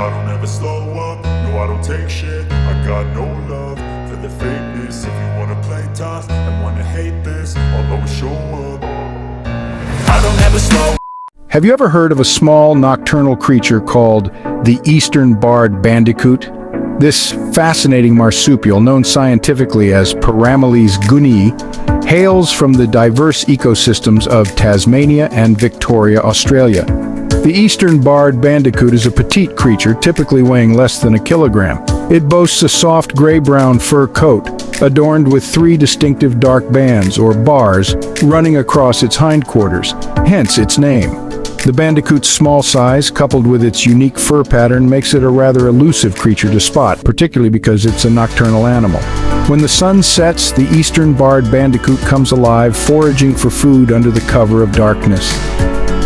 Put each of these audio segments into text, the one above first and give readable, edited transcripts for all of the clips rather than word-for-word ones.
I don't ever slow up, no I don't take shit. I got no love for the fakeness. If you wanna play tough and wanna hate this, I'll always show up. I don't ever slow. Have you ever heard of a small nocturnal creature called the eastern barred bandicoot? This fascinating marsupial, known scientifically as Parameles gunnii, hails from the diverse ecosystems of Tasmania and Victoria, Australia. The eastern barred bandicoot is a petite creature, typically weighing less than a kilogram. It boasts a soft gray-brown fur coat, adorned with 3 distinctive dark bands, or bars, running across its hindquarters, hence its name. The bandicoot's small size, coupled with its unique fur pattern, makes it a rather elusive creature to spot, particularly because it's a nocturnal animal. When the sun sets, the eastern barred bandicoot comes alive, foraging for food under the cover of darkness.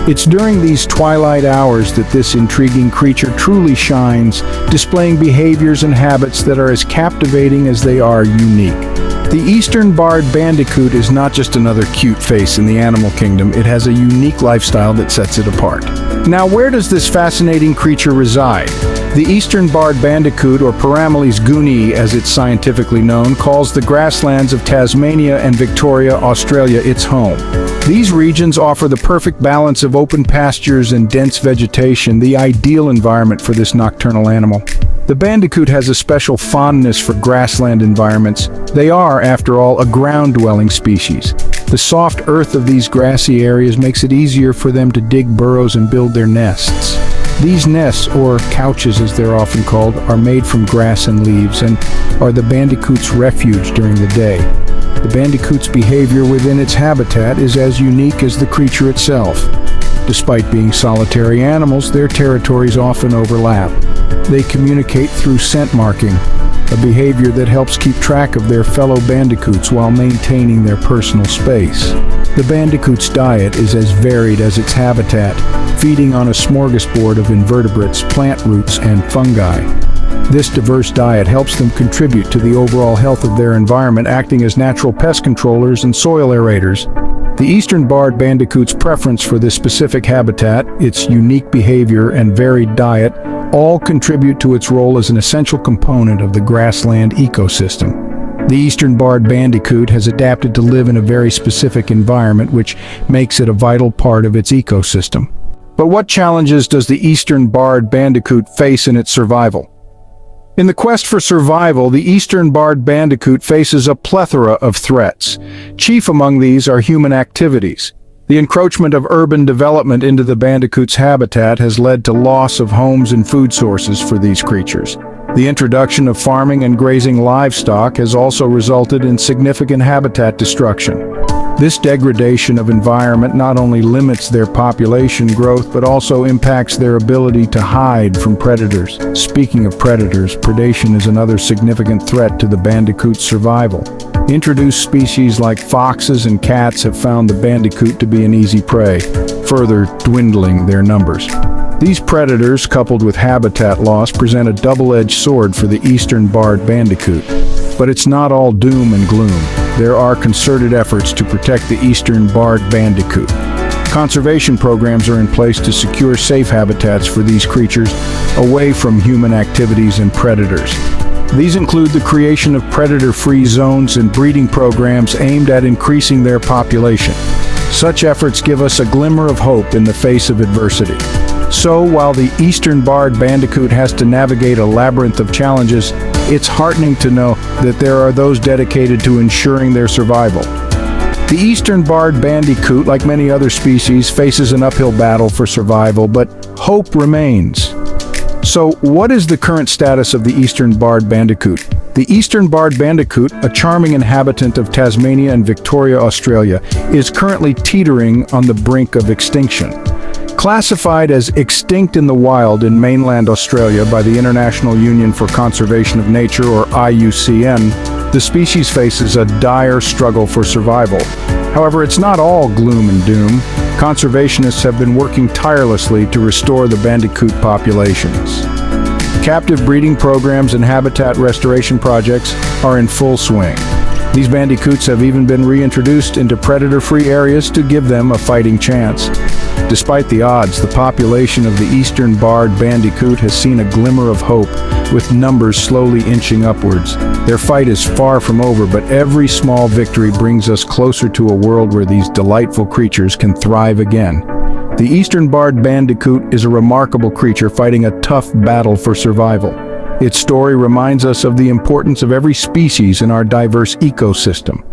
It's during these twilight hours that this intriguing creature truly shines, displaying behaviors and habits that are as captivating as they are unique. The eastern barred bandicoot is not just another cute face in the animal kingdom, it has a unique lifestyle that sets it apart. Now, where does this fascinating creature reside? The eastern barred bandicoot, or Parameles gunnii as it's scientifically known, calls the grasslands of Tasmania and Victoria, Australia its home. These regions offer the perfect balance of open pastures and dense vegetation, the ideal environment for this nocturnal animal. The bandicoot has a special fondness for grassland environments. They are, after all, a ground-dwelling species. The soft earth of these grassy areas makes it easier for them to dig burrows and build their nests. These nests, or couches as they're often called, are made from grass and leaves and are the bandicoot's refuge during the day. The bandicoot's behavior within its habitat is as unique as the creature itself. Despite being solitary animals, their territories often overlap. They communicate through scent marking, a behavior that helps keep track of their fellow bandicoots while maintaining their personal space. The bandicoot's diet is as varied as its habitat, feeding on a smorgasbord of invertebrates, plant roots, and fungi. This diverse diet helps them contribute to the overall health of their environment, acting as natural pest controllers and soil aerators. The eastern barred bandicoot's preference for this specific habitat, its unique behavior, and varied diet all contribute to its role as an essential component of the grassland ecosystem. The eastern barred bandicoot has adapted to live in a very specific environment, which makes it a vital part of its ecosystem. But what challenges does the eastern barred bandicoot face in its survival? In the quest for survival, the eastern barred bandicoot faces a plethora of threats. Chief among these are human activities. The encroachment of urban development into the bandicoot's habitat has led to loss of homes and food sources for these creatures. The introduction of farming and grazing livestock has also resulted in significant habitat destruction. This degradation of environment not only limits their population growth but also impacts their ability to hide from predators. Speaking of predators, predation is another significant threat to the bandicoot's survival. Introduced species like foxes and cats have found the bandicoot to be an easy prey, further dwindling their numbers. These predators, coupled with habitat loss, present a double-edged sword for the eastern barred bandicoot. But it's not all doom and gloom. There are concerted efforts to protect the eastern barred bandicoot. Conservation programs are in place to secure safe habitats for these creatures away from human activities and predators. These include the creation of predator-free zones and breeding programs aimed at increasing their population. Such efforts give us a glimmer of hope in the face of adversity. So, while the eastern barred bandicoot has to navigate a labyrinth of challenges, it's heartening to know that there are those dedicated to ensuring their survival. The eastern barred bandicoot, like many other species, faces an uphill battle for survival, but hope remains. So, what is the current status of the eastern barred bandicoot? The eastern barred bandicoot, a charming inhabitant of Tasmania and Victoria, Australia, is currently teetering on the brink of extinction. Classified as extinct in the wild in mainland Australia by the International Union for Conservation of Nature, or IUCN, the species faces a dire struggle for survival. However, it's not all gloom and doom. Conservationists have been working tirelessly to restore the bandicoot populations. Captive breeding programs and habitat restoration projects are in full swing. These bandicoots have even been reintroduced into predator-free areas to give them a fighting chance. Despite the odds, the population of the eastern barred bandicoot has seen a glimmer of hope, with numbers slowly inching upwards. Their fight is far from over, but every small victory brings us closer to a world where these delightful creatures can thrive again. The eastern barred bandicoot is a remarkable creature fighting a tough battle for survival. Its story reminds us of the importance of every species in our diverse ecosystem.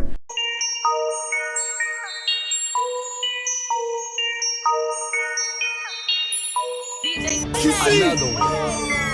Another one.